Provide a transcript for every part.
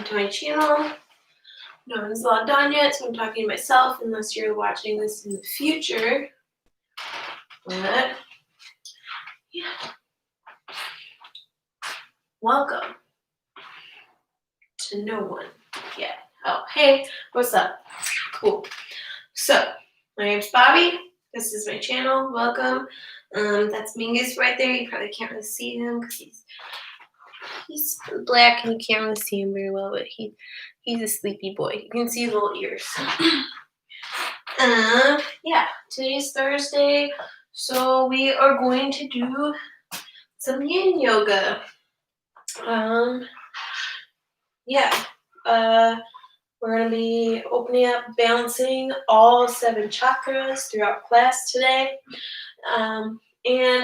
to my channel. No one's logged on yet, so I'm talking to myself unless you're watching this in the future. But yeah, welcome to no one yet. Oh, hey, what's up? Cool. So, my name's Bobbie. This is my channel. Welcome. That's Mingus right there. You probably can't really see him because he's black and you can't really see him very well, but he's a sleepy boy. You can see his little ears. Yeah, today's Thursday, so we are going to do some Yin Yoga. We're going to be opening up, balancing all 7 chakras throughout class today. And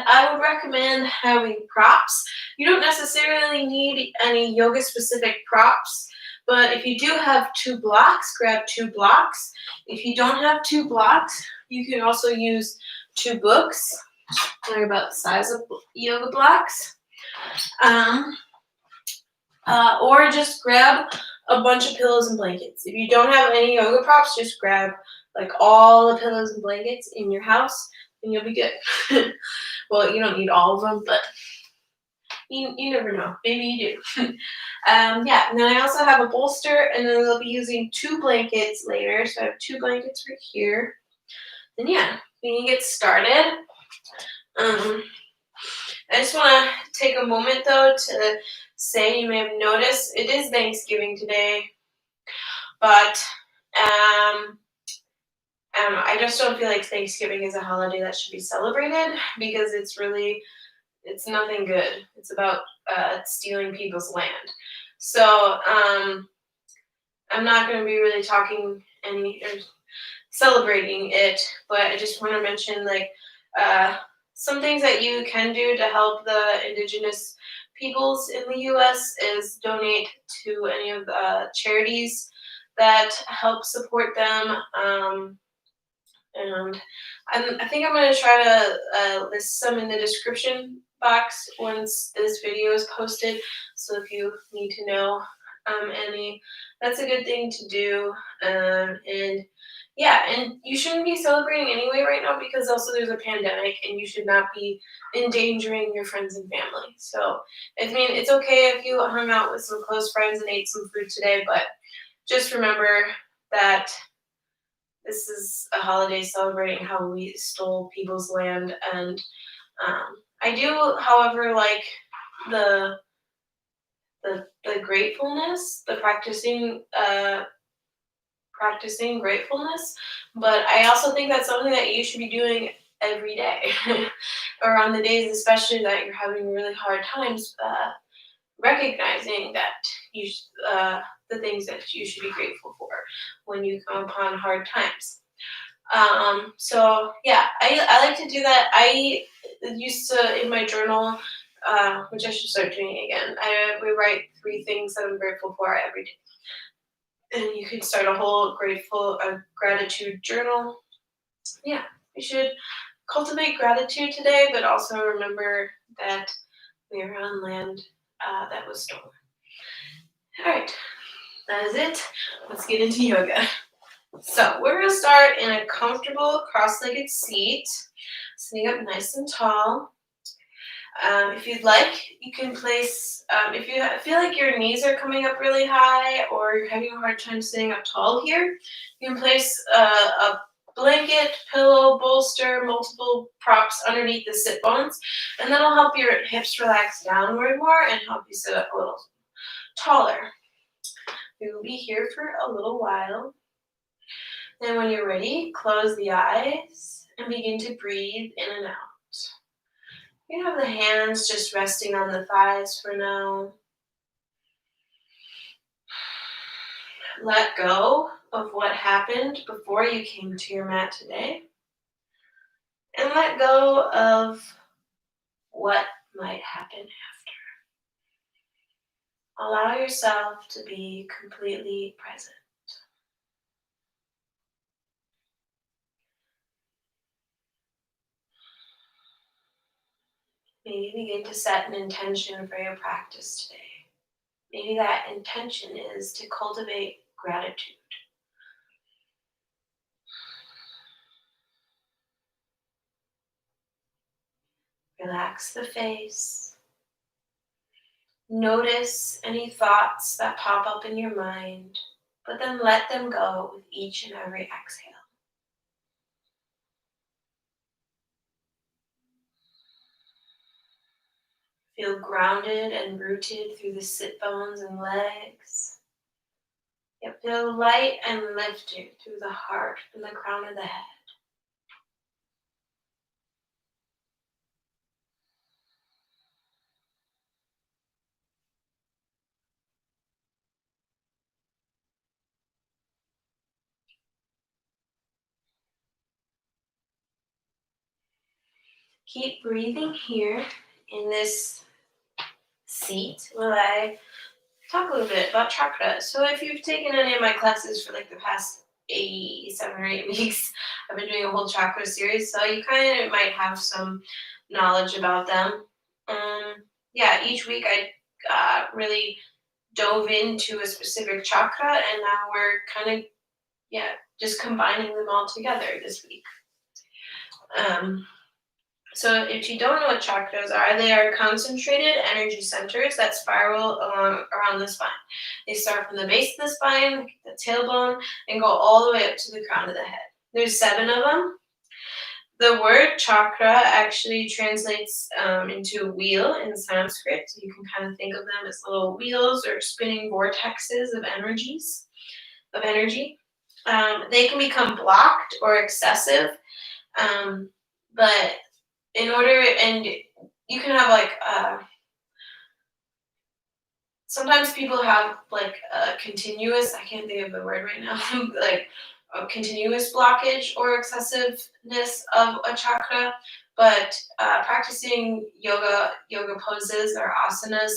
I would recommend having props. You don't necessarily need any yoga-specific props, but if you do have 2 blocks, grab 2 blocks. If you don't have 2 blocks, you can also use 2 books. They're about the size of yoga blocks. Or just grab a bunch of pillows and blankets. If you don't have any yoga props, just grab like all the pillows and blankets in your house and you'll be good. Well, you don't need all of them, but you never know. Maybe you do. Yeah, and then I also have a bolster, and then we'll be using 2 blankets later. So I have 2 blankets right here. And yeah, we can get started. I just want to take a moment, though, to say, you may have noticed, it is Thanksgiving today, but I just don't feel like Thanksgiving is a holiday that should be celebrated because it's nothing good. It's about stealing people's land. So I'm not going to be really talking or celebrating it, but I just want to mention some things that you can do to help the indigenous peoples in the U.S. is donate to any of the charities that help support them. And I think I'm going to try to list some in the description box once this video is posted. So if you need to know any, that's a good thing to do. And yeah, and you shouldn't be celebrating anyway right now because also there's a pandemic and you should not be endangering your friends and family. So, I mean, it's okay if you hung out with some close friends and ate some food today, but just remember that this is a holiday celebrating how we stole people's land. And I do, however, like the gratefulness, the practicing gratefulness, but I also think that's something that you should be doing every day or on the days especially that you're having really hard times, recognizing that the things that you should be grateful for when you come upon hard times. So yeah, I like to do that. I used to, in my journal, which I should start doing again, we write 3 things that I'm grateful for every day. And you can start a whole gratitude journal. Yeah, we should cultivate gratitude today, but also remember that we are on land that was stolen. All right, that is it. Let's get into yoga. So we're going to start in a comfortable cross-legged seat, sitting up nice and tall. If you'd like, you can place, if you feel like your knees are coming up really high or you're having a hard time sitting up tall here, you can place a blanket, pillow, bolster, multiple props underneath the sit bones, and that'll help your hips relax downward more and help you sit up a little taller. We will be here for a little while. Then when you're ready, close the eyes and begin to breathe in and out. You have the hands just resting on the thighs for now. Let go of what happened before you came to your mat today. And let go of what might happen after. Allow yourself to be completely present. Maybe begin to set an intention for your practice today. maybe that intention is to cultivate gratitude. Relax the face. Notice any thoughts that pop up in your mind, but then let them go with each and every exhale. Feel grounded and rooted through the sit bones and legs. Yet feel light and lifted through the heart and the crown of the head. Keep breathing here in this seat while I talk a little bit about chakras. So if you've taken any of my classes for like the past 7 or 8 weeks, I've been doing a whole chakra series, so you kind of might have some knowledge about them. Yeah, each week I really dove into a specific chakra, and now we're kind of just combining them all together this week. So if you don't know what chakras are, they are concentrated energy centers that spiral around the spine. They start from the base of the spine, the tailbone, and go all the way up to the crown of the head. There's 7 of them. The word chakra actually translates into wheel in Sanskrit. So you can kind of think of them as little wheels or spinning vortexes of energy. They can become blocked or excessive, but in order, and you can have like sometimes people have like a continuous, I can't think of the word right now, like a continuous blockage or excessiveness of a chakra, but practicing yoga poses or asanas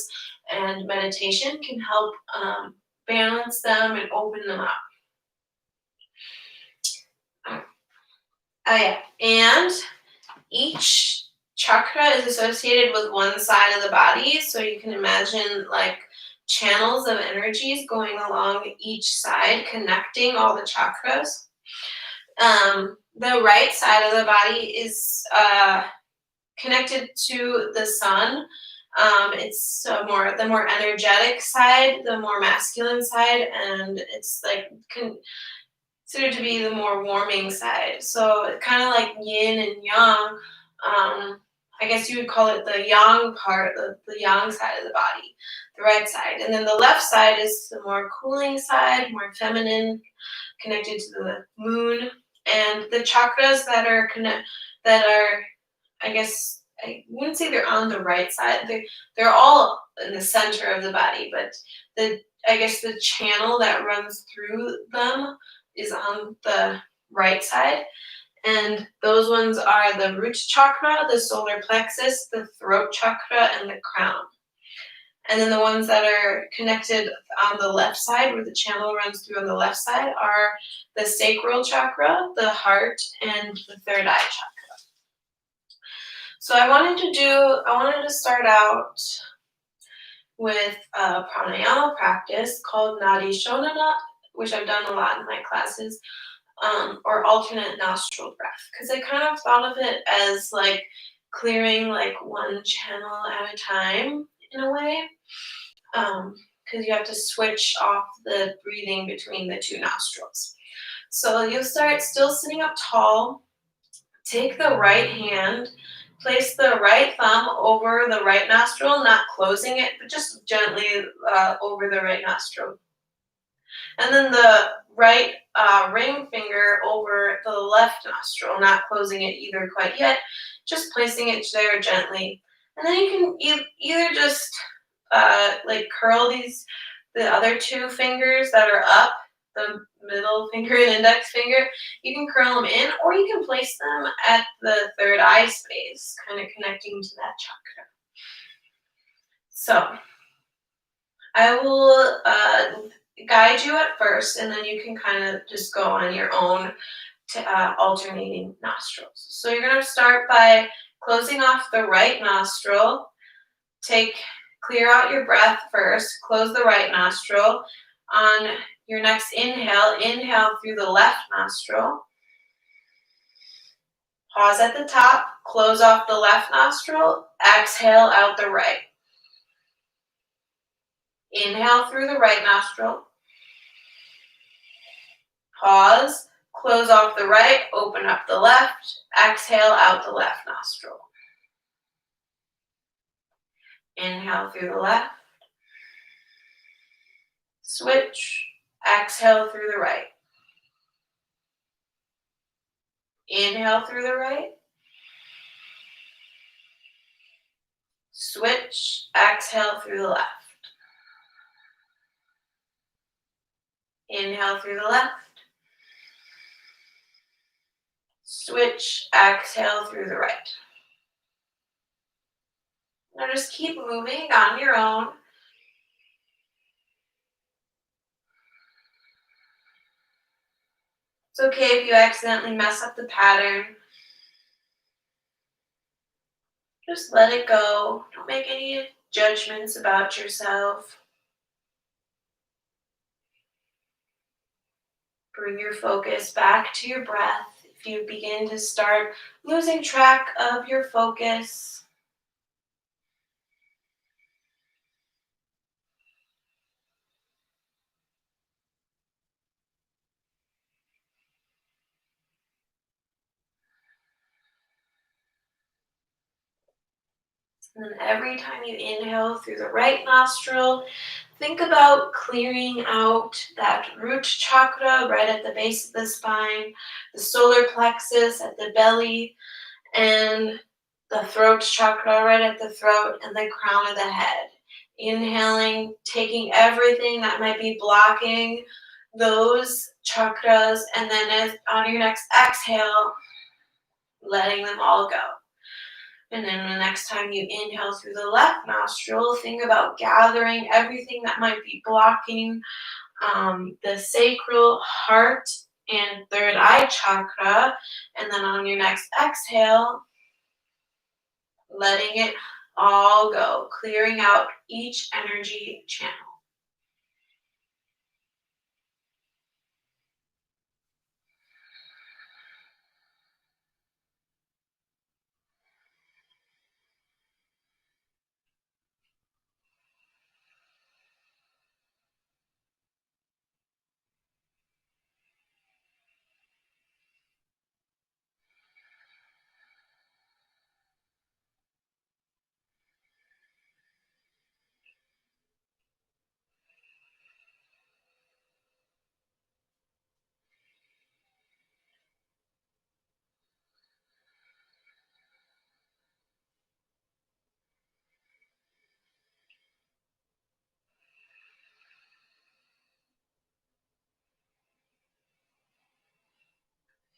and meditation can help balance them and open them up. Yeah, and each chakra is associated with one side of the body, so you can imagine like channels of energies going along each side, connecting all the chakras. The right side of the body is connected to the sun. It's the more energetic side, the more masculine side, and it's like considered to be the more warming side. So kind of like yin and yang. I guess you would call it the yang part, the yang side of the body, the right side. And then the left side is the more cooling side, more feminine, connected to the moon. And the chakras that are I guess I wouldn't say they're on the right side. They're all in the center of the body, but I guess the channel that runs through them is on the right side. And those ones are the root chakra, the solar plexus, the throat chakra, and the crown. And then the ones that are connected on the left side, where the channel runs through on the left side, are the sacral chakra, the heart, and the third eye chakra. So I wanted to start out with a pranayama practice called Nadi Shodhana, which I've done a lot in my classes, or alternate nostril breath, because I kind of thought of it as like clearing like one channel at a time in a way, because you have to switch off the breathing between the 2 nostrils. So you'll start still sitting up tall. Take the right hand, place the right thumb over the right nostril, not closing it, but just gently over the right nostril. And then the right ring finger over the left nostril, not closing it either quite yet, just placing it there gently. And then you can either just like curl the other 2 fingers that are up, the middle finger and index finger, you can curl them in, or you can place them at the third eye space, kind of connecting to that chakra. So I will guide you at first, and then you can kind of just go on your own to alternating nostrils. So you're going to start by closing off the right nostril. Clear out your breath first. Close the right nostril. On your next inhale, inhale through the left nostril. Pause at the top. Close off the left nostril. Exhale out the right. Inhale through the right nostril. Pause. Close off the right. Open up the left. Exhale out the left nostril. Inhale through the left. Switch. Exhale through the right. Inhale through the right. Switch. Exhale through the left. Inhale through the left. Switch. Exhale through the right. Now just keep moving on your own. It's okay if you accidentally mess up the pattern. Just let it go. Don't make any judgments about yourself. Bring your focus back to your breath. If you begin to start losing track of your focus, and then every time you inhale through the right nostril, think about clearing out that root chakra right at the base of the spine, the solar plexus at the belly, and the throat chakra right at the throat and the crown of the head. Inhaling, taking everything that might be blocking those chakras, and then on your next exhale, letting them all go. And then the next time you inhale through the left nostril, think about gathering everything that might be blocking the sacral, heart, and third eye chakra. And then on your next exhale, letting it all go, clearing out each energy channel.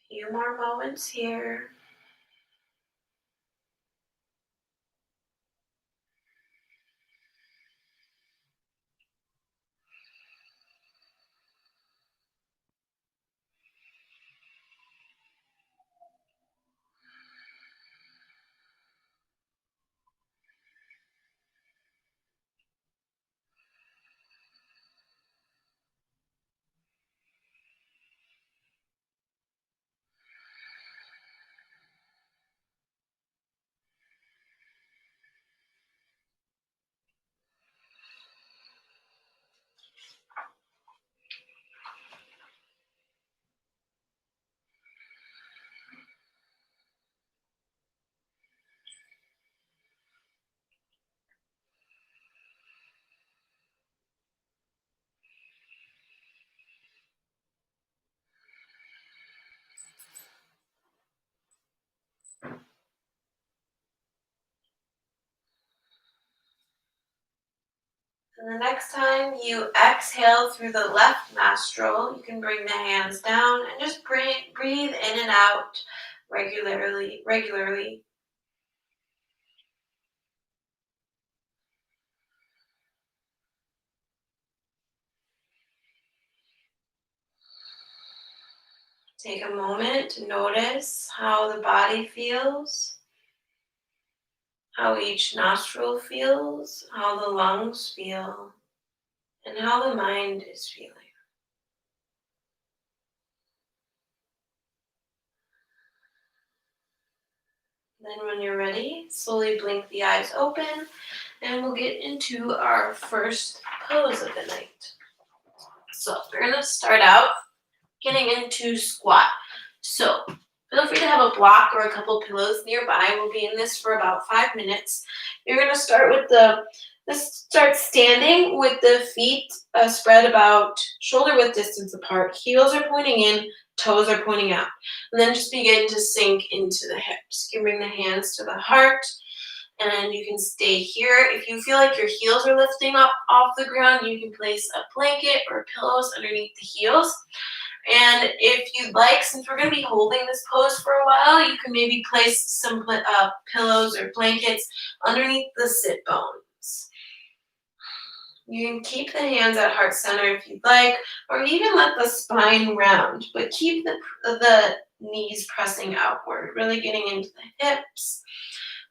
Few more moments here. And the next time you exhale through the left nostril, you can bring the hands down and just breathe in and out regularly. Take a moment to notice how the body feels, how each nostril feels, how the lungs feel, and how the mind is feeling. Then when you're ready, slowly blink the eyes open, and we'll get into our first pose of the night. So we're gonna start out getting into squat. So feel free to have a block or a couple pillows nearby. We'll be in this for about 5 minutes. You're gonna start with start standing with the feet spread about shoulder width distance apart. Heels are pointing in, toes are pointing out. And then just begin to sink into the hips. You can bring the hands to the heart, and you can stay here. If you feel like your heels are lifting up off the ground, you can place a blanket or pillows underneath the heels. And if you'd like, since we're going to be holding this pose for a while, you can maybe place some pillows or blankets underneath the sit bones. You can keep the hands at heart center if you'd like, or even let the spine round, but keep the knees pressing outward, really getting into the hips.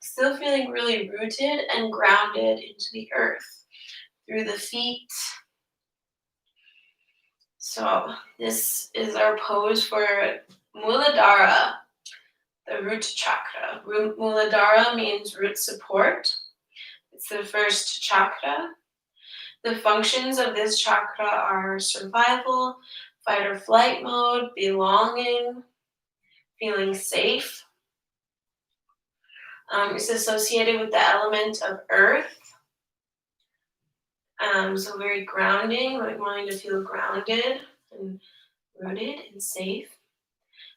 Still feeling really rooted and grounded into the earth through the feet. So this is our pose for Muladhara, the root chakra. Muladhara means root support. It's the first chakra. The functions of this chakra are survival, fight or flight mode, belonging, feeling safe. It's associated with the element of earth. So very grounding, like wanting to feel grounded and rooted and safe.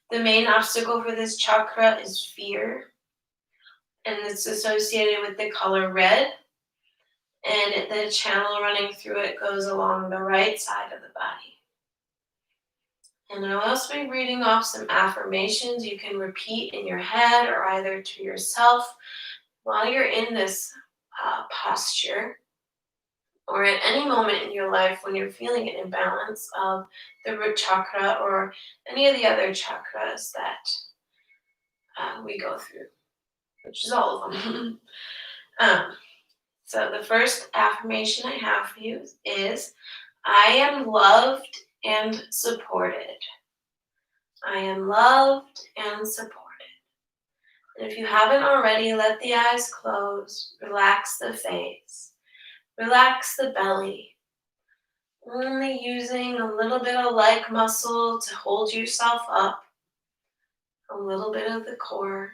The main obstacle for this chakra is fear, and it's associated with the color red, and the channel running through it goes along the right side of the body. And I'll also be reading off some affirmations you can repeat in your head or either to yourself while you're in this posture, or at any moment in your life when you're feeling an imbalance of the root chakra or any of the other chakras that we go through, which is all of them. So the first affirmation I have for you is, I am loved and supported. I am loved and supported. And if you haven't already, let the eyes close, relax the face, relax the belly, only using a little bit of leg muscle to hold yourself up, a little bit of the core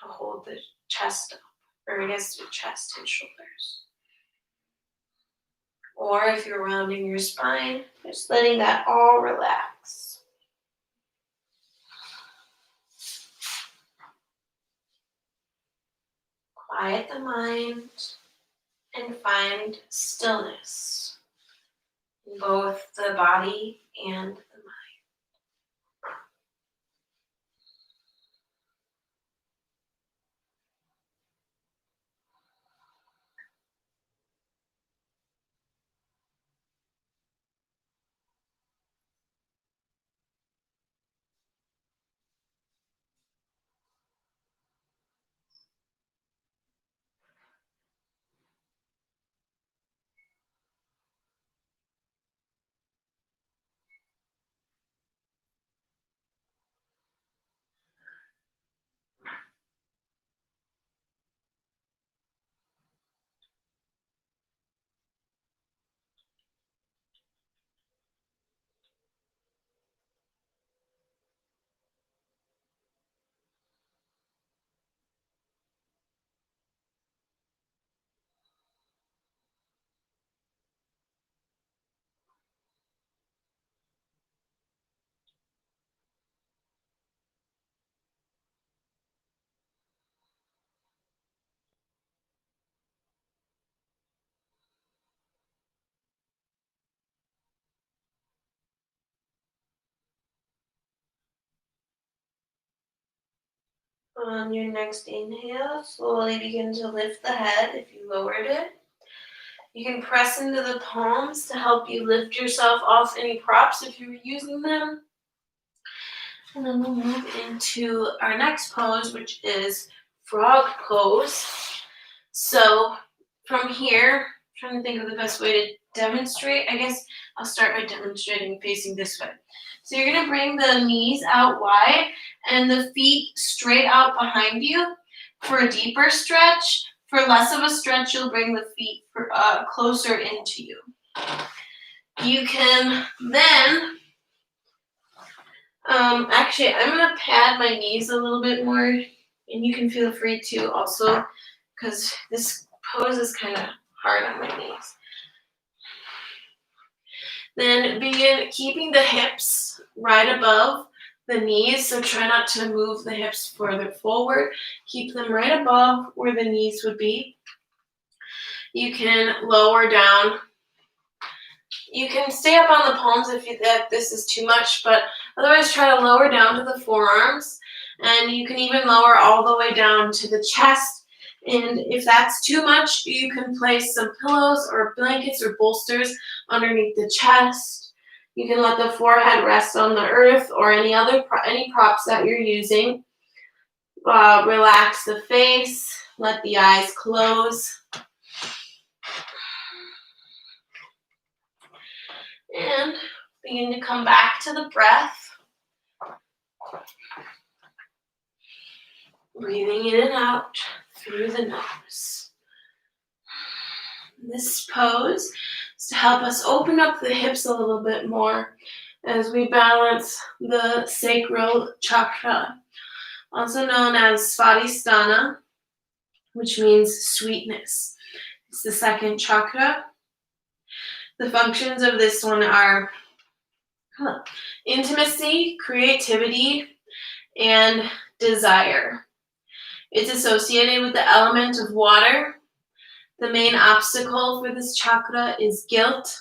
to hold the chest up, or I guess your chest and shoulders. Or if you're rounding your spine, just letting that all relax. Quiet the mind and find stillness in both the body and the mind. On your next inhale, slowly begin to lift the head if you lowered it. You can press into the palms to help you lift yourself off any props if you were using them. And then we'll move into our next pose, which is frog pose. So from here, I'm trying to think of the best way to demonstrate. I guess I'll start by demonstrating facing this way. So you're going to bring the knees out wide and the feet straight out behind you for a deeper stretch. For less of a stretch, you'll bring the feet closer into you. You can then, actually, I'm going to pad my knees a little bit more, and you can feel free to also, because this pose is kind of hard on my knees. Then begin keeping the hips right above the knees, so try not to move the hips further forward. Keep them right above where the knees would be. You can lower down. You can stay up on the palms if this is too much, but otherwise try to lower down to the forearms, and you can even lower all the way down to the chest. And if that's too much, you can place some pillows or blankets or bolsters underneath the chest. You can let the forehead rest on the earth or any props that you're using. Relax the face, let the eyes close. And begin to come back to the breath. Breathing in and out through the nose. This pose is to help us open up the hips a little bit more as we balance the sacral chakra, also known as Svadhisthana, which means sweetness. It's the second chakra. The functions of this one are intimacy, creativity, and desire. It's associated with the element of water. The main obstacle for this chakra is guilt.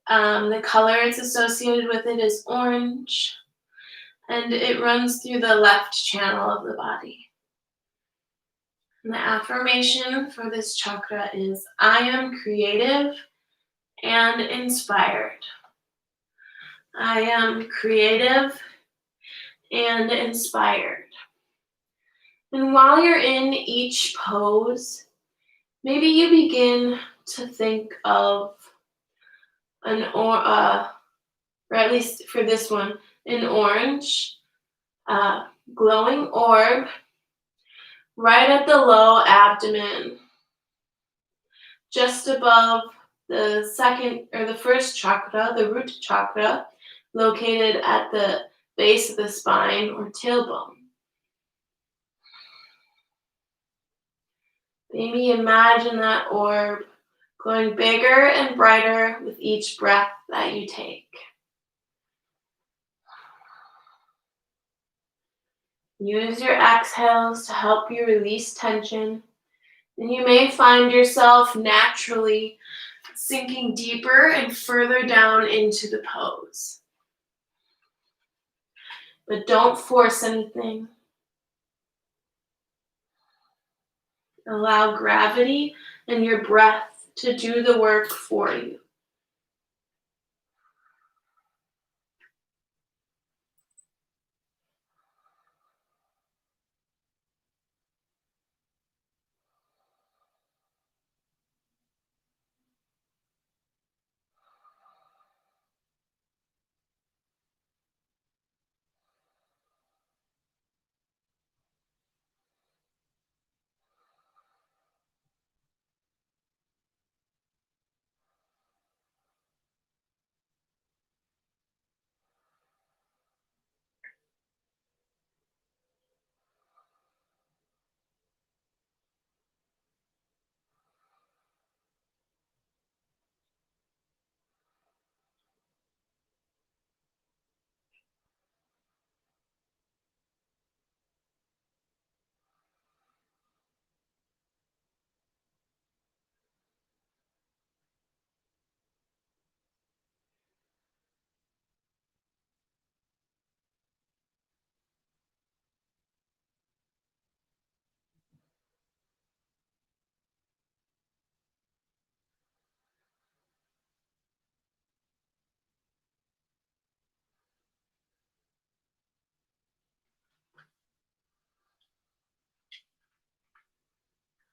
The color it's associated with it is orange, and it runs through the left channel of the body. And the affirmation for this chakra is, I am creative and inspired. I am creative and inspired. And while you're in each pose, maybe you begin to think of or at least for this one, an orange glowing orb right at the low abdomen, just above the second or the first chakra, the root chakra, located at the base of the spine or tailbone. Maybe imagine that orb growing bigger and brighter with each breath that you take. Use your exhales to help you release tension, and you may find yourself naturally sinking deeper and further down into the pose. But don't force anything. Allow gravity and your breath to do the work for you.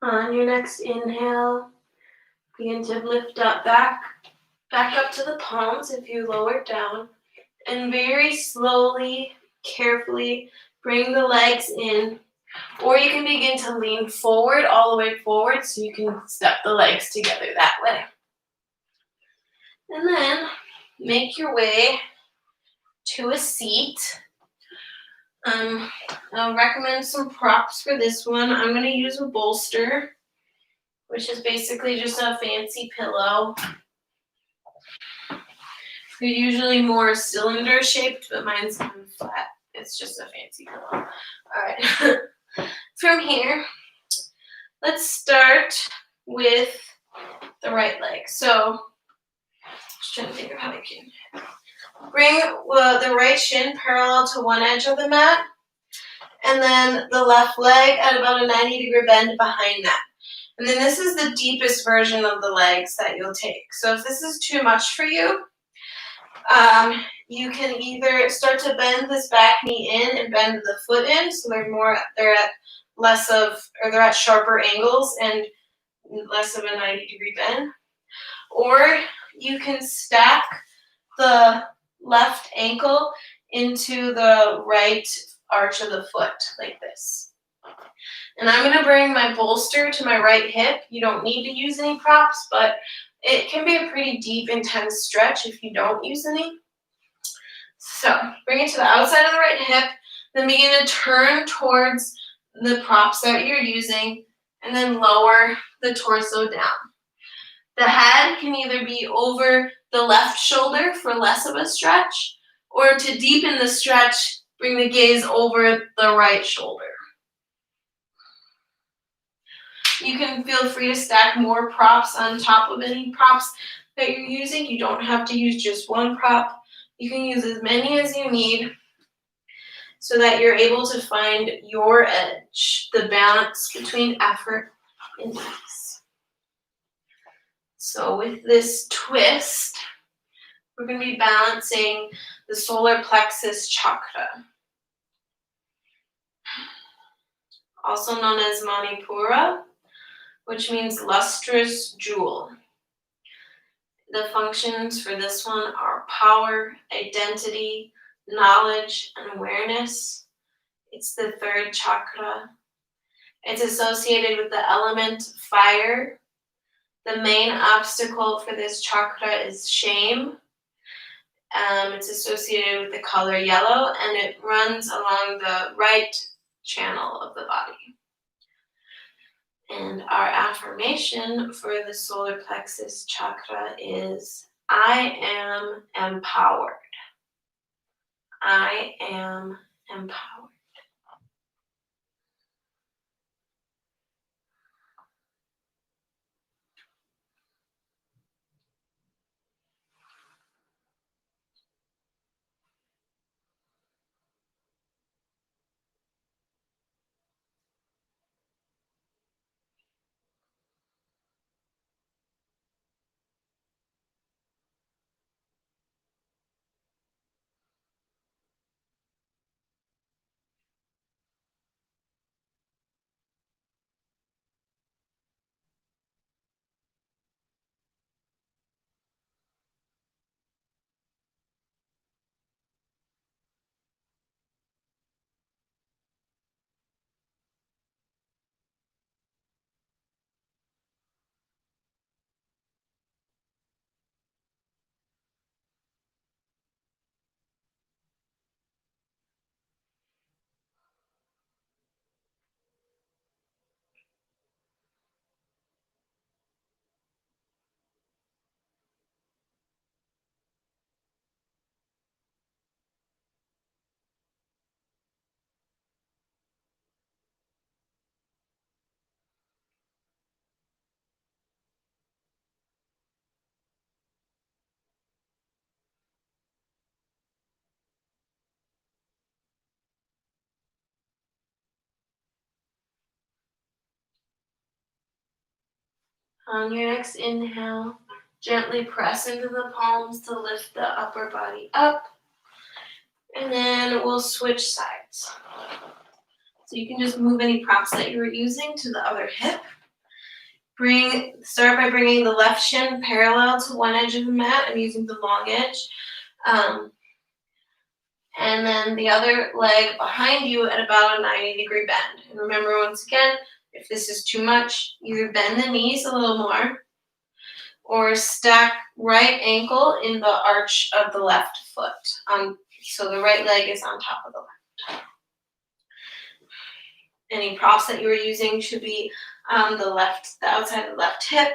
On your next inhale, begin to lift up back up to the palms if you lower down. And very slowly, carefully bring the legs in. Or you can begin to lean forward, all the way forward, so you can step the legs together that way. And then make your way to a seat. I'll recommend some props for this one. I'm going to use a bolster, which is basically just a fancy pillow. They're usually more cylinder shaped, but mine's kind of flat. It's just a fancy pillow. All right. From here, let's start with the right leg. So, just trying to think of how I can bring the right shin parallel to one edge of the mat, and then the left leg at about a 90-degree bend behind that. And then this is the deepest version of the legs that you'll take. So if this is too much for you, you can either start to bend this back knee in and bend the foot in, so they're at sharper angles and less of a 90-degree bend. Or you can stack the left ankle into the right arch of the foot like this. And I'm going to bring my bolster to my right hip. You don't need to use any props, but it can be a pretty deep, intense stretch if you don't use any. So bring it to the outside of the right hip, then begin to turn towards the props that you're using, and then lower the torso down. The head can either be over the left shoulder for less of a stretch, or to deepen the stretch, bring the gaze over the right shoulder. You can feel free to stack more props on top of any props that you're using. You don't have to use just one prop. You can use as many as you need so that you're able to find your edge, the balance between effort and ease. So with this twist, we're going to be balancing the solar plexus chakra, also known as Manipura, which means lustrous jewel. The functions for this one are power, identity, knowledge, and awareness. It's the third chakra. It's associated with the element fire. The main obstacle for this chakra is shame. It's associated with the color yellow, and it runs along the right channel of the body. And our affirmation for the solar plexus chakra is, I am empowered. I am empowered. On your next inhale, gently press into the palms to lift the upper body up. And then we'll switch sides. So you can just move any props that you were using to the other hip. Start by bringing the left shin parallel to one edge of the mat. I'm using the long edge. And then the other leg behind you at about a 90-degree bend. And remember, once again, if this is too much, either bend the knees a little more or stack right ankle in the arch of the left foot. So the right leg is on top of the left. Any props that you are using should be on the outside of the left hip.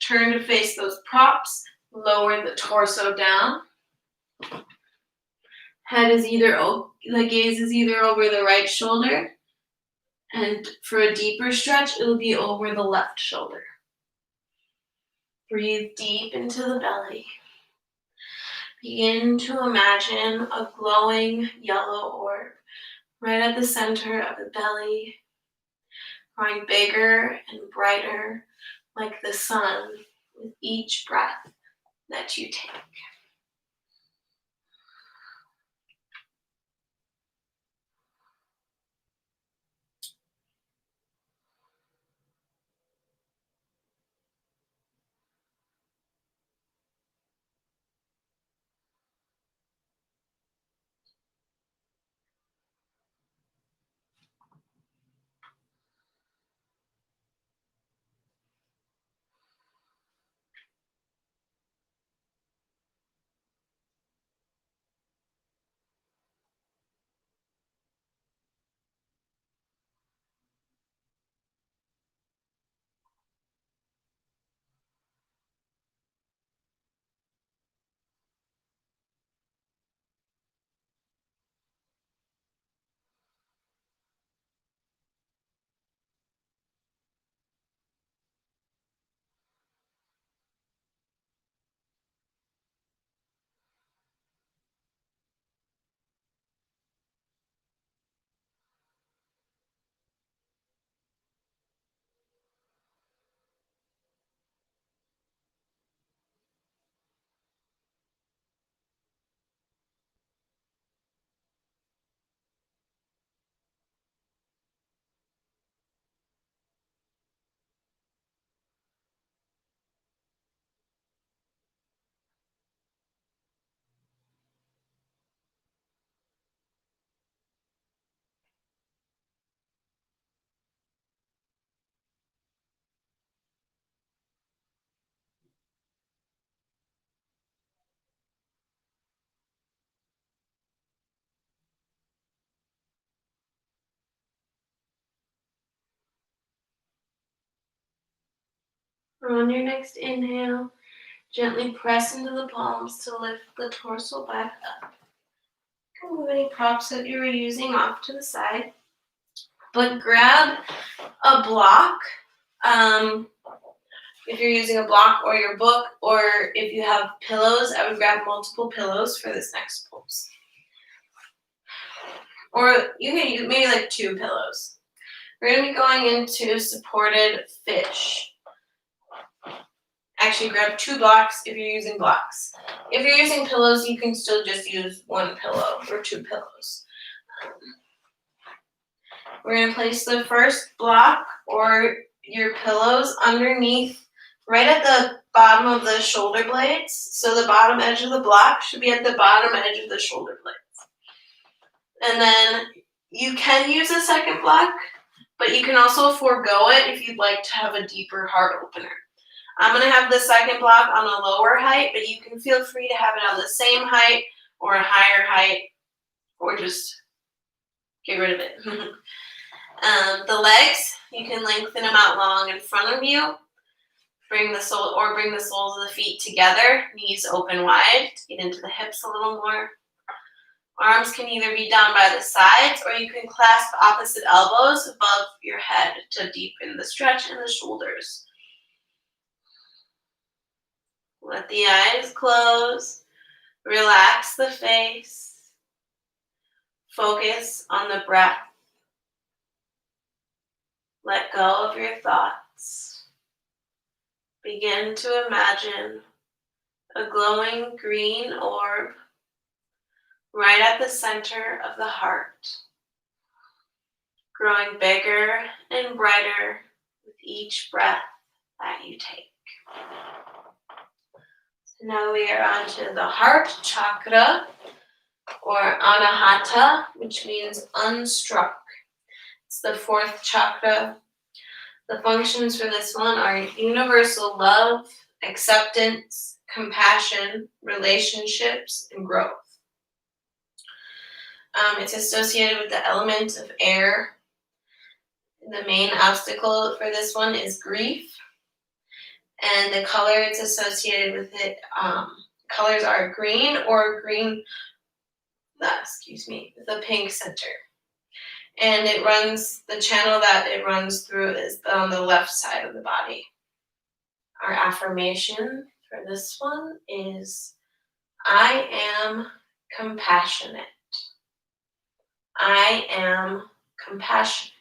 Turn to face those props. Lower the torso down. The gaze is either over the right shoulder, and for a deeper stretch, it'll be over the left shoulder. Breathe deep into the belly. Begin to imagine a glowing yellow orb right at the center of the belly, growing bigger and brighter like the sun with each breath that you take. On your next inhale, gently press into the palms to lift the torso back up. You can move any props that you were using off to the side, but grab a block. If you're using a block or your book, or if you have pillows, I would grab multiple pillows for this next pose. Or you can use maybe like 2 pillows. We're going to be going into supported fish. Actually, grab 2 blocks if you're using blocks. If you're using pillows, you can still just use 1 pillow or 2 pillows. We're going to place the first block or your pillows underneath, right at the bottom of the shoulder blades. So the bottom edge of the block should be at the bottom edge of the shoulder blades. And then you can use a second block, but you can also forego it if you'd like to have a deeper heart opener. I'm going to have the second block on a lower height, but you can feel free to have it on the same height or a higher height, or just get rid of it. The legs, you can lengthen them out long in front of you. Bring the soles of the feet together, knees open wide to get into the hips a little more. Arms can either be down by the sides, or you can clasp opposite elbows above your head to deepen the stretch in the shoulders. Let the eyes close. Relax the face. Focus on the breath. Let go of your thoughts. Begin to imagine a glowing green orb right at the center of the heart, growing bigger and brighter with each breath that you take. So now we are on to the heart chakra, or anahata, which means unstruck. It's the fourth chakra. The functions for this one are universal love, acceptance, compassion, relationships, and growth. It's associated with the element of air. The main obstacle for this one is grief. And the color it's associated with it, colors are green or green, the pink center. And it runs, the channel that it runs through is on the left side of the body. Our affirmation for this one is, I am compassionate. I am compassionate.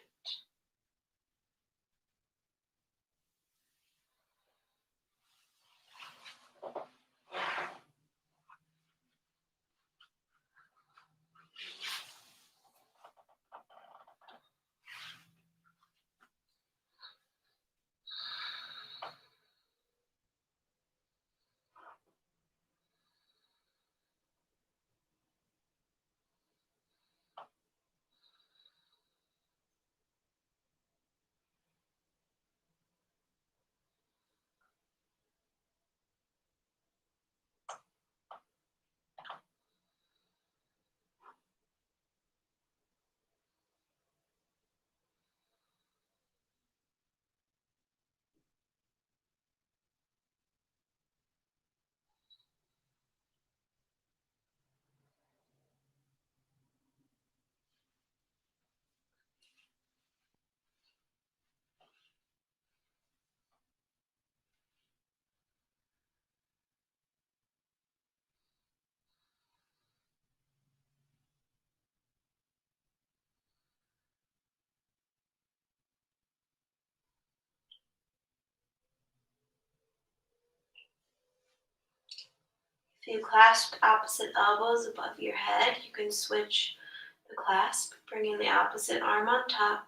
If you clasp opposite elbows above your head, you can switch the clasp, bringing the opposite arm on top.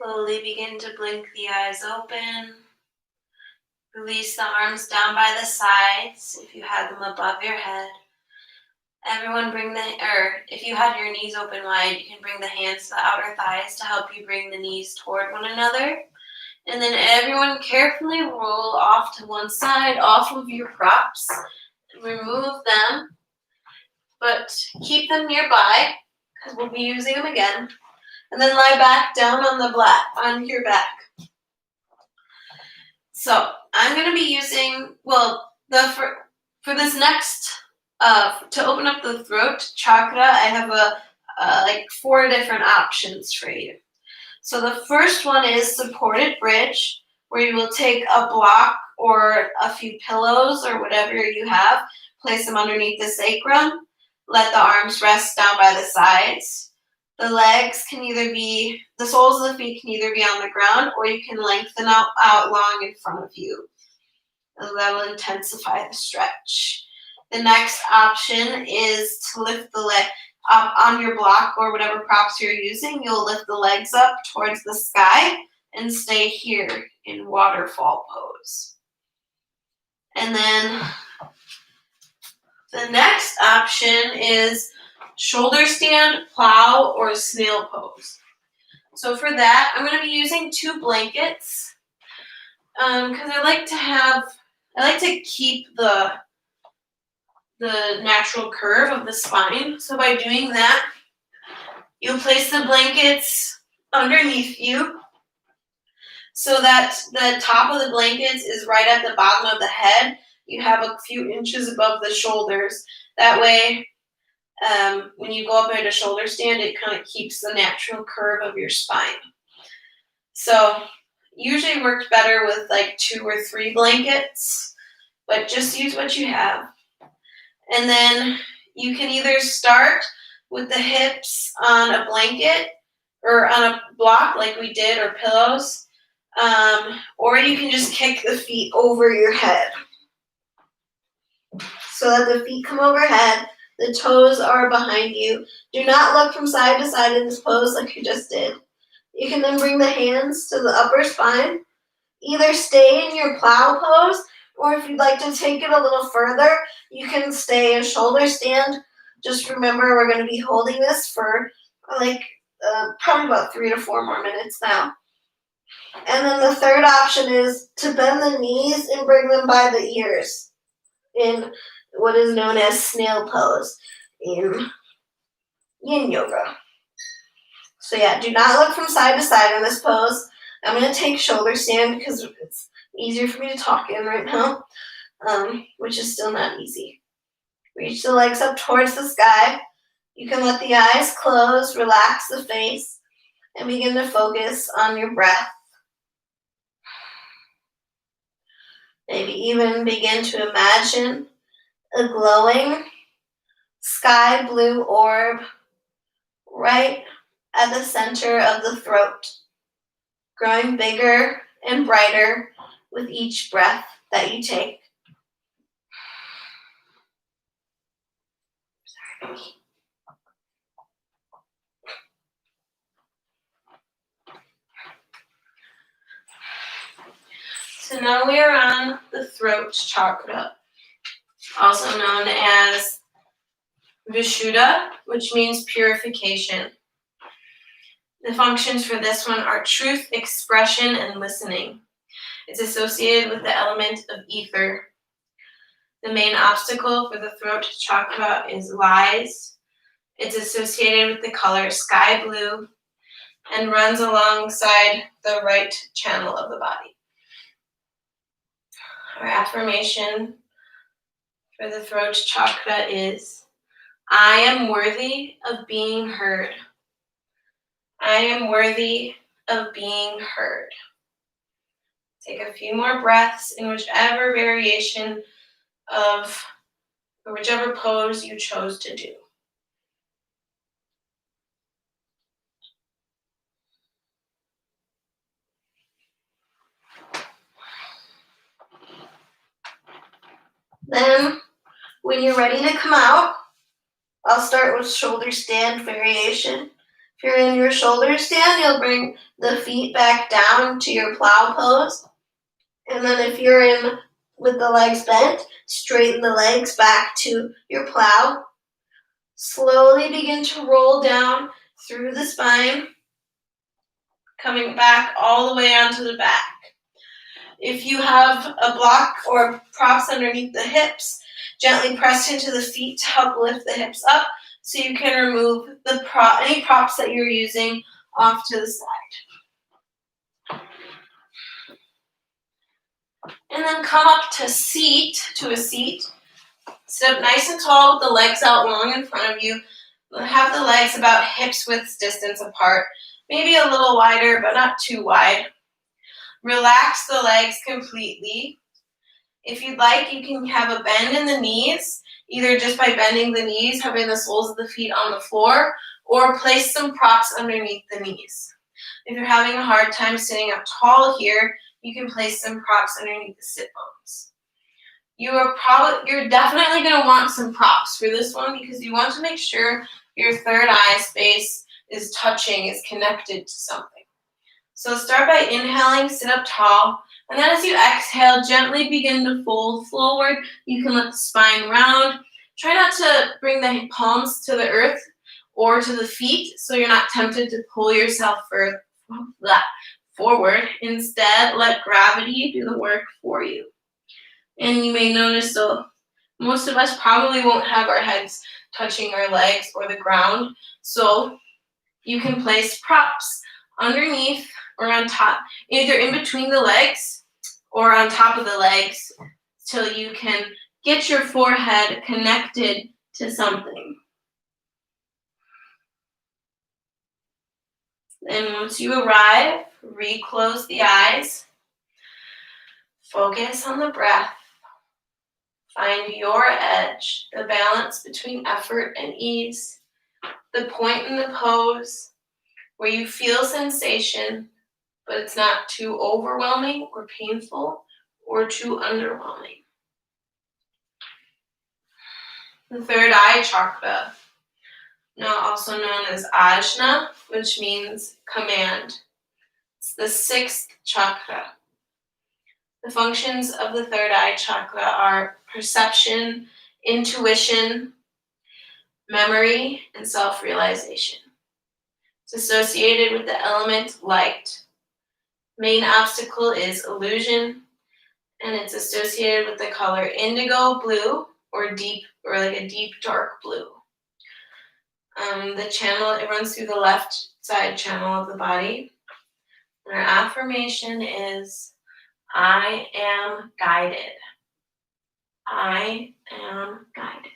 Slowly begin to blink the eyes open. Release the arms down by the sides if you had them above your head. Everyone if you had your knees open wide, you can bring the hands to the outer thighs to help you bring the knees toward one another. And then everyone carefully roll off to one side, off of your props. Remove them, but keep them nearby because we'll be using them again. And then lie back down on your back. So I'm going to be using, for this next, to open up the throat chakra, I have 4 different options for you. So the first one is supported bridge, where you will take a block or a few pillows or whatever you have, place them underneath the sacrum, let the arms rest down by the sides. The soles of the feet can either be on the ground or you can lengthen out long in front of you. and that will intensify the stretch. The next option is to lift the leg up on your block or whatever props you're using. You'll lift the legs up towards the sky and stay here in waterfall pose. And then the next option is shoulder stand, plow, or snail pose. So for that, I'm going to be using 2 blankets because I like to keep the natural curve of the spine. So by doing that, you'll place the blankets underneath you so that the top of the blankets is right at the bottom of the head. You have a few inches above the shoulders. That way, when you go up into shoulder stand, it kind of keeps the natural curve of your spine. So usually works better with like 2 or 3 blankets, but just use what you have. And then you can either start with the hips on a blanket or on a block like we did, or pillows, or you can just kick the feet over your head so that the feet come overhead, the toes are behind you. Do not look from side to side in this pose like you just did. You can then bring the hands to the upper spine. Either stay in your plow pose, or if you'd like to take it a little further, you can stay in shoulder stand. Just remember, we're going to be holding this for probably about 3 to 4 more minutes now. And then the third option is to bend the knees and bring them by the ears in what is known as snail pose in Yin Yoga. So yeah, do not look from side to side in this pose. I'm going to take shoulder stand because it's easier for me to talk in right now, which is still not easy. Reach the legs up towards the sky. You can let the eyes close, relax the face, and begin to focus on your breath. Maybe even begin to imagine a glowing sky blue orb right at the center of the throat, growing bigger and brighter with each breath that you take. So now we are on the throat chakra, also known as Vishuddha, which means purification. The functions for this one are truth, expression, and listening. It's associated with the element of ether. The main obstacle for the throat chakra is lies. It's associated with the color sky blue and runs alongside the right channel of the body. Our affirmation for the throat chakra is, I am worthy of being heard. I am worthy of being heard. Take a few more breaths in whichever variation of, or whichever pose you chose to do. Then, when you're ready to come out, I'll start with shoulder stand variation. If you're in your shoulder stand, you'll bring the feet back down to your plow pose. And then if you're in with the legs bent, straighten the legs back to your plow. Slowly begin to roll down through the spine, coming back all the way onto the back. If you have a block or props underneath the hips, gently press into the feet to help lift the hips up so you can remove any props that you're using off to the side. And then come up to a seat. Sit up nice and tall with the legs out long in front of you. Have the legs about hips width distance apart, maybe a little wider, but not too wide. Relax the legs completely. If you'd like, you can have a bend in the knees, either just by bending the knees, having the soles of the feet on the floor, or place some props underneath the knees. If you're having a hard time sitting up tall here, you can place some props underneath the sit bones. you're definitely going to want some props for this one because you want to make sure your third eye space is connected to something. So start by inhaling, sit up tall, and then as you exhale, gently begin to fold forward. You can let the spine round. Try not to bring the palms to the earth or to the feet so you're not tempted to pull yourself forward. Instead, let gravity do the work for you. And you may notice, though, most of us probably won't have our heads touching our legs or the ground, so you can place props underneath or on top, either in between the legs or on top of the legs, till you can get your forehead connected to something. Then once you arrive, reclose the eyes, focus on the breath, find your edge, the balance between effort and ease, the point in the pose where you feel sensation, but it's not too overwhelming or painful or too underwhelming. The third eye chakra, now also known as ajna, which means command. It's the sixth chakra. The functions of the third eye chakra are perception, intuition, memory, and self-realization. It's associated with the element light. Main obstacle is illusion, and it's associated with the color indigo blue or like a deep dark blue. The channel, it runs through the left side channel of the body. And our affirmation is, I am guided. I am guided.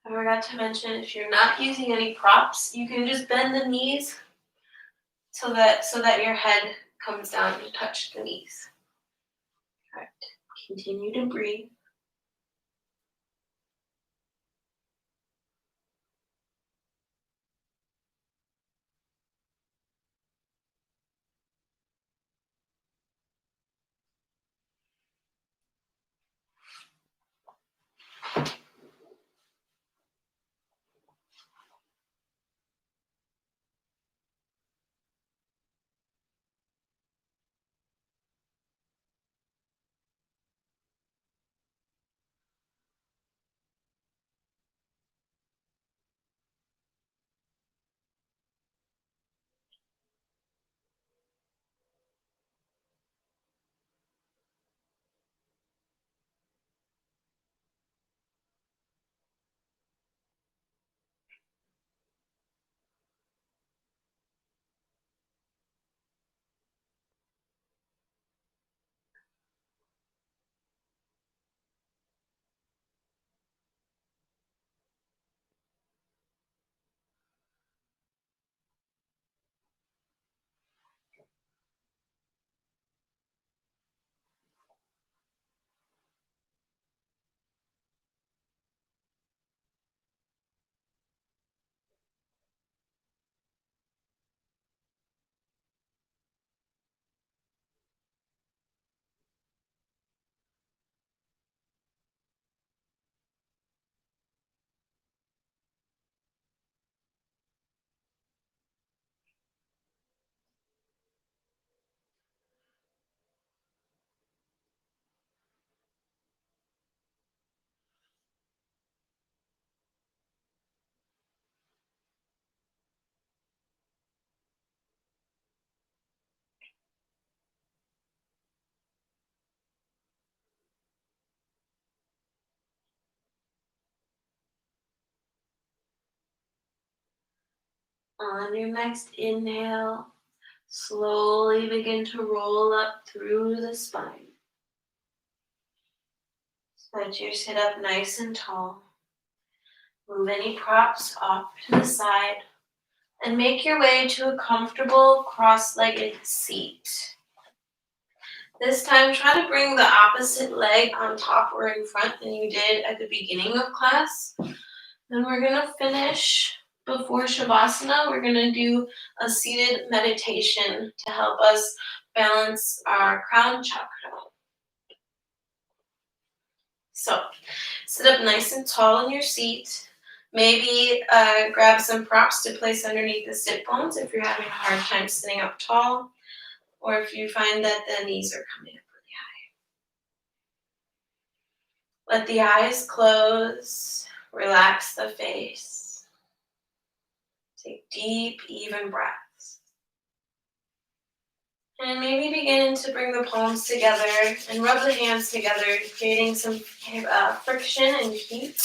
I forgot to mention, if you're not using any props, you can just bend the knees so that your head comes down to touch the knees. All right. Continue to breathe. On your next inhale, slowly begin to roll up through the spine. Let you sit up nice and tall. Move any props off to the side and make your way to a comfortable cross-legged seat. This time, try to bring the opposite leg on top or in front than you did at the beginning of class. Then we're going to finish before Shavasana. We're going to do a seated meditation to help us balance our crown chakra. So, sit up nice and tall in your seat. Maybe grab some props to place underneath the sit bones if you're having a hard time sitting up tall, or if you find that the knees are coming up really high. Let the eyes close. Relax the face. Take deep, even breaths. And maybe begin to bring the palms together and rub the hands together, creating some friction and heat.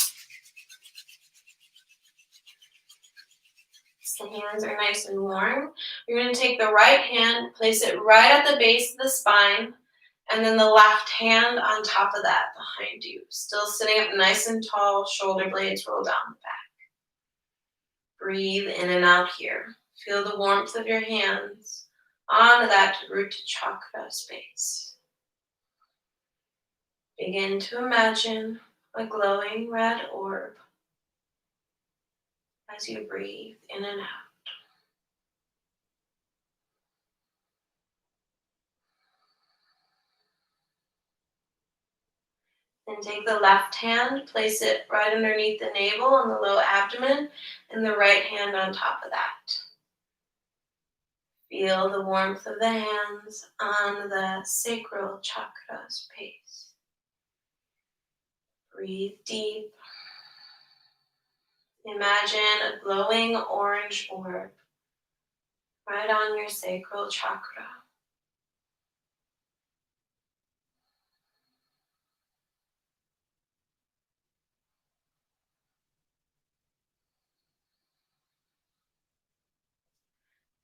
So the hands are nice and warm. You're going to take the right hand, place it right at the base of the spine, and then the left hand on top of that behind you. Still sitting up nice and tall, shoulder blades roll down the back. Breathe in and out here. Feel the warmth of your hands on that root chakra space. Begin to imagine a glowing red orb as you breathe in and out. Then take the left hand, place it right underneath the navel on the low abdomen, and the right hand on top of that. Feel the warmth of the hands on the sacral chakra space. Breathe deep. Imagine a glowing orange orb right on your sacral chakra.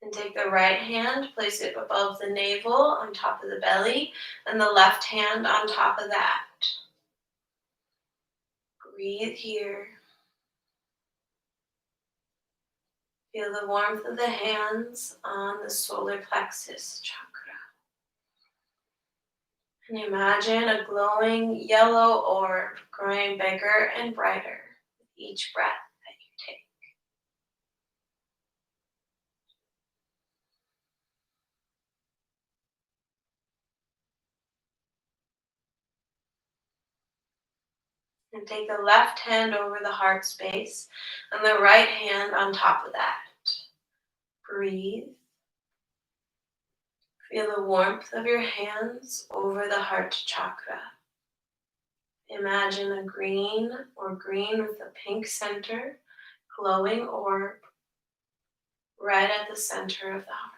And take the right hand, place it above the navel on top of the belly, and the left hand on top of that. Breathe here. Feel the warmth of the hands on the solar plexus chakra. And imagine a glowing yellow orb growing bigger and brighter with each breath that you take. And take the left hand over the heart space and the right hand on top of that. Breathe. Feel the warmth of your hands over the heart chakra. Imagine a green or green with a pink center, glowing orb right at the center of the heart.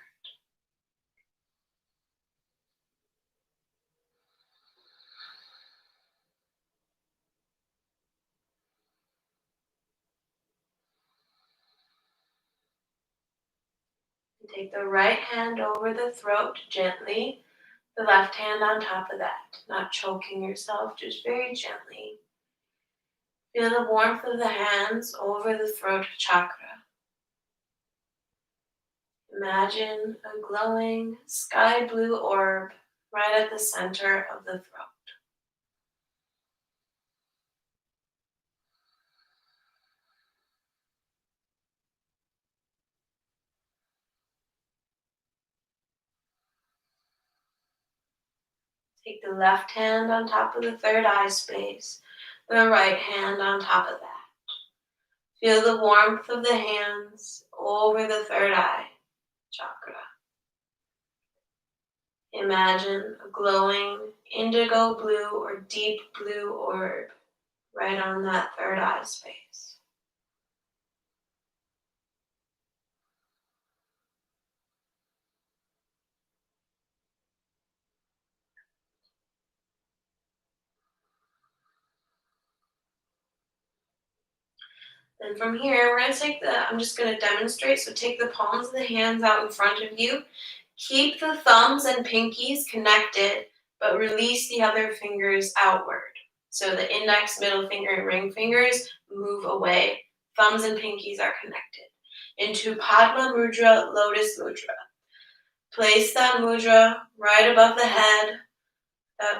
And take the right hand over the throat gently, the left hand on top of that, not choking yourself, just very gently. Feel the warmth of the hands over the throat chakra. Imagine a glowing sky blue orb right at the center of the throat. Take the left hand on top of the third eye space, the right hand on top of that. Feel the warmth of the hands over the third eye chakra. Imagine a glowing indigo blue or deep blue orb right on that third eye space. Then from here, we're going to I'm just going to demonstrate. So take the palms of the hands out in front of you. Keep the thumbs and pinkies connected, but release the other fingers outward. So the index, middle finger, and ring fingers move away. Thumbs and pinkies are connected. Into Padma Mudra, Lotus Mudra. Place that mudra right above the head,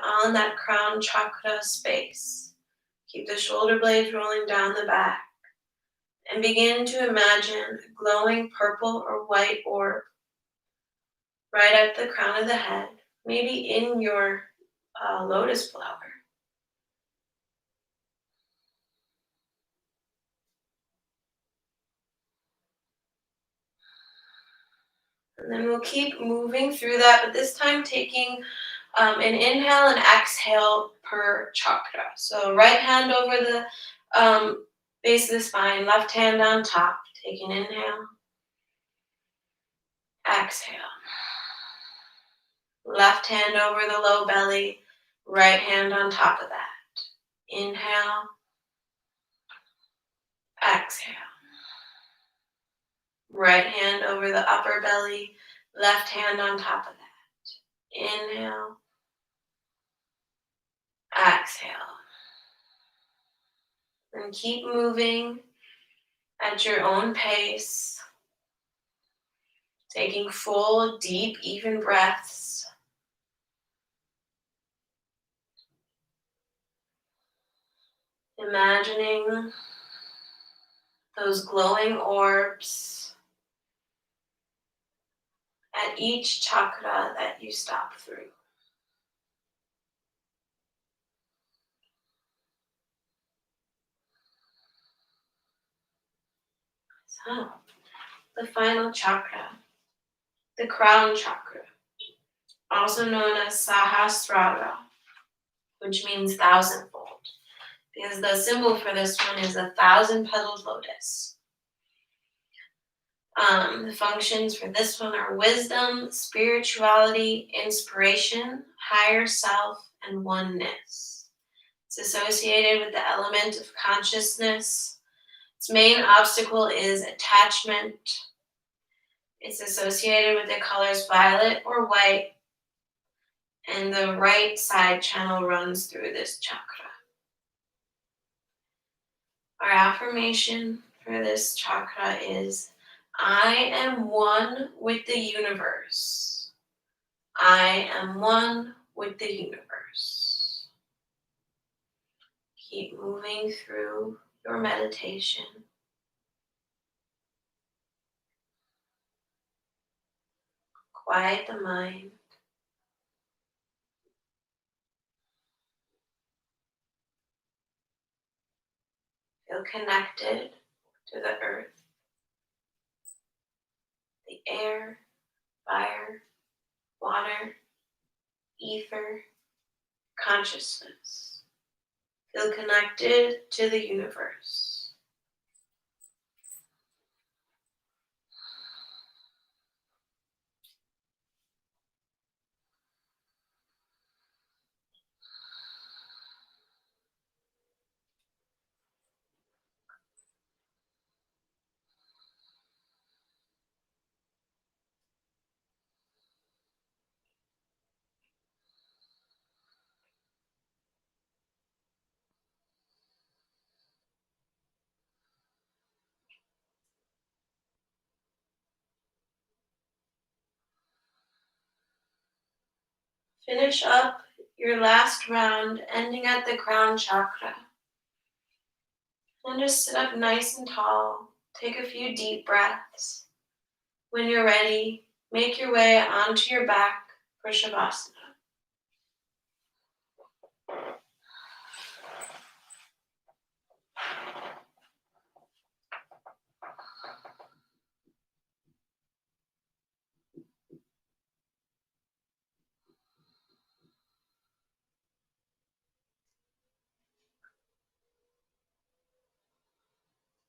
on that crown chakra space. Keep the shoulder blades rolling down the back. And begin to imagine a glowing purple or white orb right at the crown of the head, maybe in your lotus flower. And then we'll keep moving through that, but this time taking an inhale and exhale per chakra. So right hand over the base of the spine, left hand on top. Take an inhale, exhale. Left hand over the low belly, right hand on top of that. Inhale, exhale. Right hand over the upper belly, left hand on top of that. Inhale, exhale. And keep moving at your own pace, taking full, deep, even breaths. Imagining those glowing orbs at each chakra that you stop through. So, the final chakra, the crown chakra, also known as Sahasrara, which means thousandfold, because the symbol for this one is a 1,000-petaled lotus. The functions for this one are wisdom, spirituality, inspiration, higher self, and oneness. It's associated with the element of consciousness. Its main obstacle is attachment. It's associated with the colors violet or white, and the right side channel runs through this chakra. Our affirmation for this chakra is, I am one with the universe. I am one with the universe. Keep moving through your meditation. Quiet the mind. Feel connected to the earth, the air, fire, water, ether, consciousness. Feel connected to the universe. Finish up your last round, ending at the crown chakra. And just sit up nice and tall. Take a few deep breaths. When you're ready, make your way onto your back for Shavasana.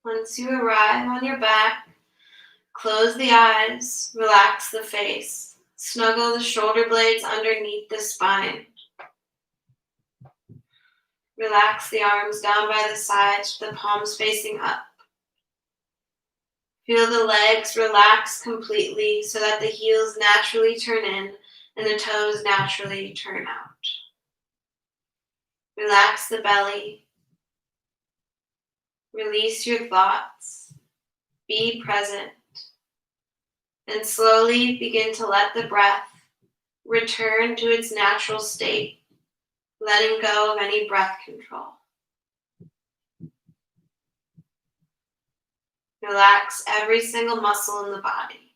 Once you arrive on your back, close the eyes, relax the face, snuggle the shoulder blades underneath the spine. Relax the arms down by the sides, the palms facing up. Feel the legs relax completely so that the heels naturally turn in and the toes naturally turn out. Relax the belly. Release your thoughts. Be present. And slowly begin to let the breath return to its natural state, letting go of any breath control. Relax every single muscle in the body.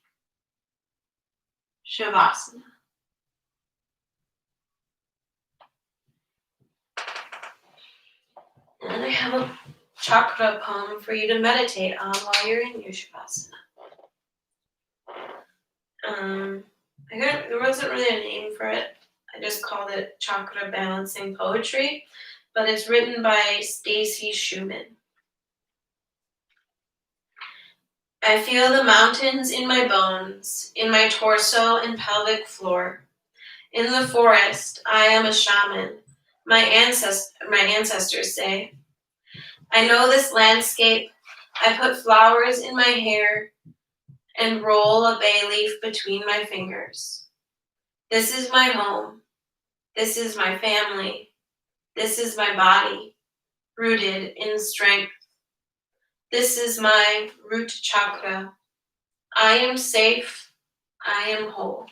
Shavasana. And I have a chakra poem for you to meditate on while you're in your Shavasana. There wasn't really a name for it. I just called it Chakra Balancing Poetry, but it's written by Stacy Schumann. I feel the mountains in my bones, in my torso and pelvic floor. In the forest, I am a shaman, my ancestors say. I know this landscape. I put flowers in my hair and roll a bay leaf between my fingers. This is my home. This is my family. This is my body, rooted in strength. This is my root chakra. I am safe. I am whole.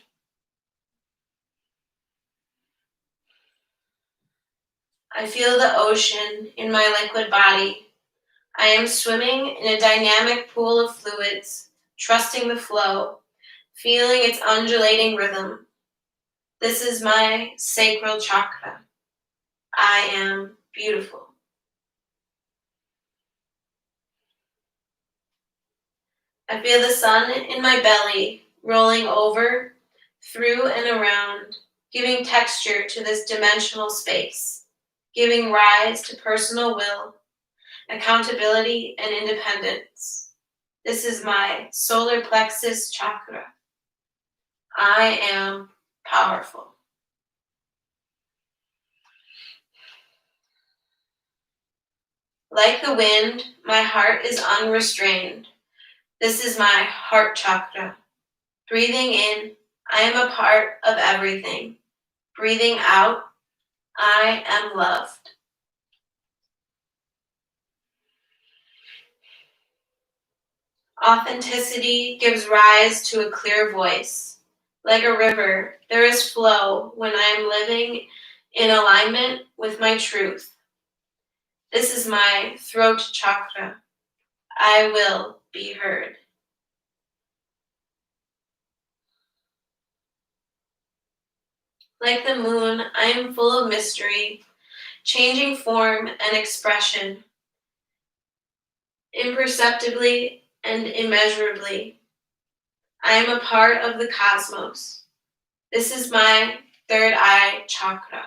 I feel the ocean in my liquid body. I am swimming in a dynamic pool of fluids, trusting the flow, feeling its undulating rhythm. This is my sacral chakra. I am beautiful. I feel the sun in my belly, rolling over, through and around, giving texture to this dimensional space, giving rise to personal will, accountability, and independence. This is my solar plexus chakra. I am powerful. Like the wind, my heart is unrestrained. This is my heart chakra. Breathing in, I am a part of everything. Breathing out, I am loved. Authenticity gives rise to a clear voice. Like a river, there is flow when I am living in alignment with my truth. This is my throat chakra. I will be heard. Like the moon, I am full of mystery, changing form and expression, imperceptibly and immeasurably. I am a part of the cosmos. This is my third eye chakra.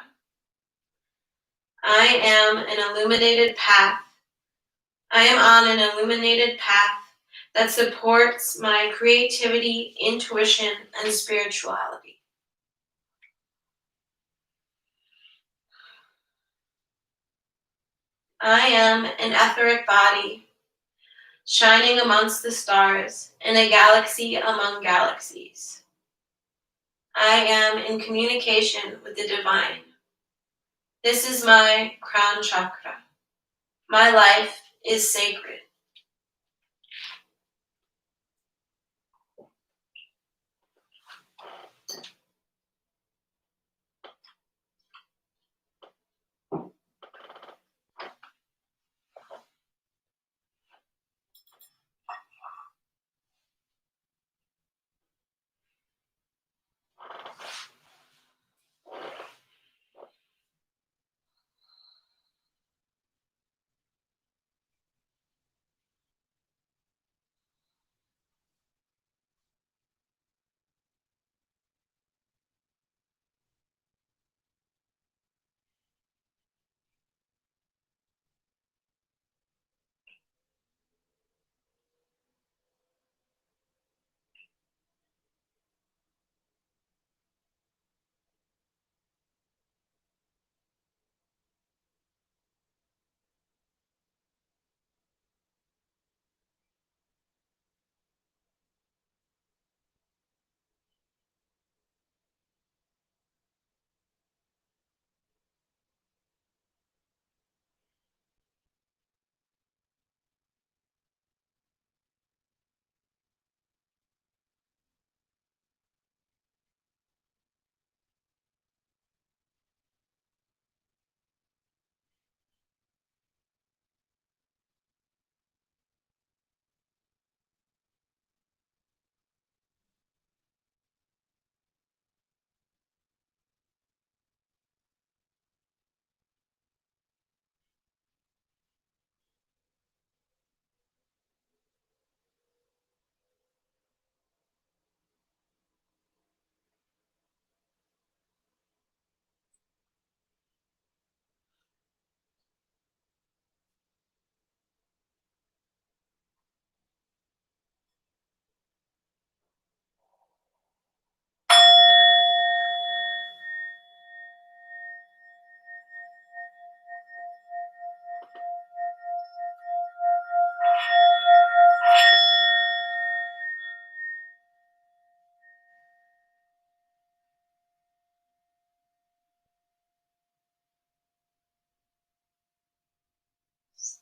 I am an illuminated path. I am on an illuminated path that supports my creativity, intuition, and spirituality. I am an etheric body, shining amongst the stars in a galaxy among galaxies. I am in communication with the divine. This is my crown chakra. My life is sacred.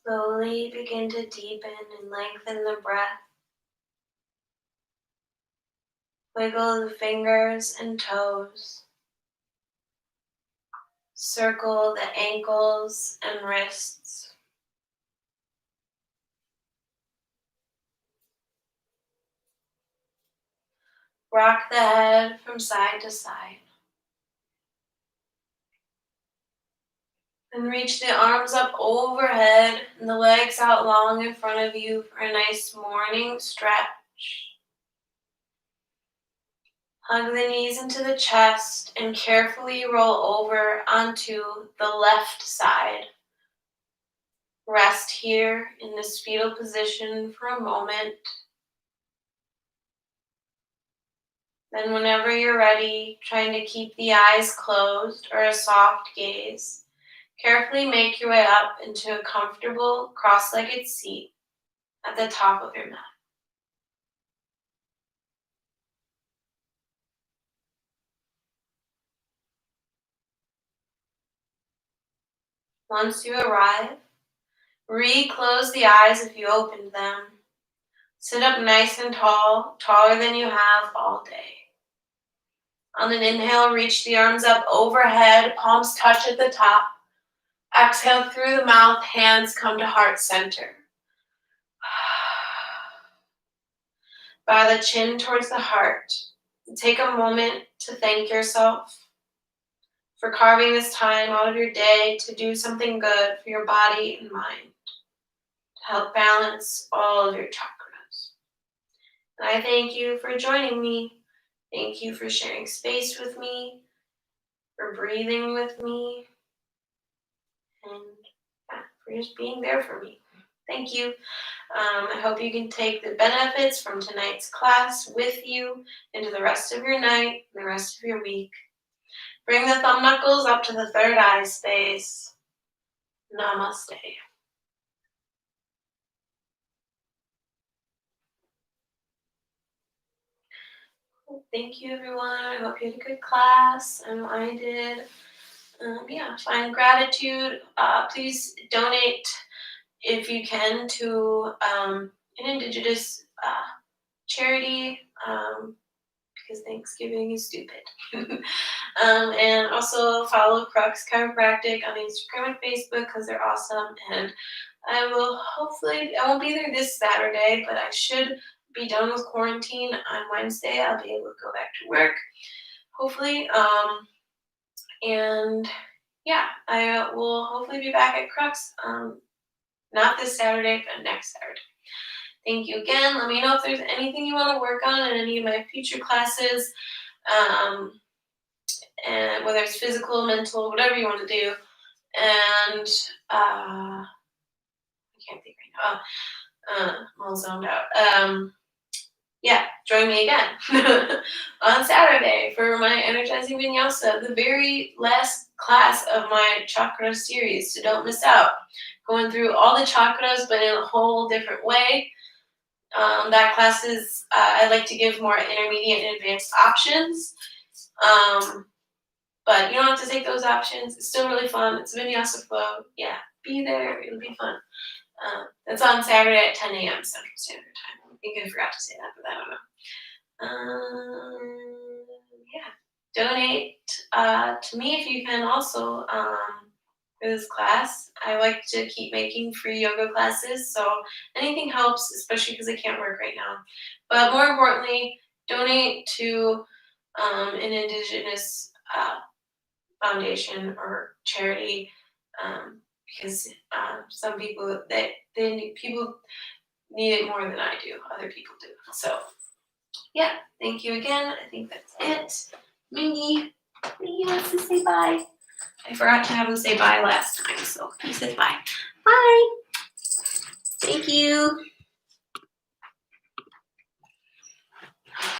Slowly begin to deepen and lengthen the breath. Wiggle the fingers and toes. Circle the ankles and wrists. Rock the head from side to side. And reach the arms up overhead and the legs out long in front of you for a nice morning stretch. Hug the knees into the chest and carefully roll over onto the left side. Rest here in this fetal position for a moment. Then whenever you're ready, trying to keep the eyes closed or a soft gaze, carefully make your way up into a comfortable cross-legged seat at the top of your mat. Once you arrive, re-close the eyes if you opened them. Sit up nice and tall, taller than you have all day. On an inhale, reach the arms up overhead, palms touch at the top. Exhale through the mouth, hands come to heart center. Bow the chin towards the heart. Take a moment to thank yourself for carving this time out of your day to do something good for your body and mind, to help balance all of your chakras. And I thank you for joining me. Thank you for sharing space with me, for breathing with me, and for just being there for me. Thank you. I hope you can take the benefits from tonight's class with you into the rest of your night and the rest of your week. Bring the thumb knuckles up to the third eye space. Namaste. Thank you, everyone. I hope you had a good class. I did. Find gratitude. Please donate if you can to an Indigenous charity because Thanksgiving is stupid. And also follow Crux Chiropractic on Instagram and Facebook because they're awesome. And I won't be there this Saturday, but I should be done with quarantine on Wednesday. I'll be able to go back to work, hopefully. I will hopefully be back at Crux, not this Saturday, but next Saturday. Thank you again. Let me know if there's anything you want to work on in any of my future classes, and whether it's physical, mental, whatever you want to do. And I can't think right now. I'm all zoned out. Join me again on Saturday for my energizing vinyasa, the very last class of my chakra series. So don't miss out. Going through all the chakras, but in a whole different way. That class is, I like to give more intermediate and advanced options. But you don't have to take those options. It's still really fun. It's vinyasa flow. Yeah, be there. It'll be fun. That's on Saturday at 10 a.m. Central Standard Time. I think I forgot to say that, but I don't know. Donate to me if you can also for this class. I like to keep making free yoga classes, so anything helps, especially because I can't work right now. But more importantly, donate to an Indigenous foundation or charity because some people people need it more than I do. Other people do. So thank you again. I think that's it. Mingy wants to say bye. I forgot to have him say bye last time, so he said bye. Bye. Thank you.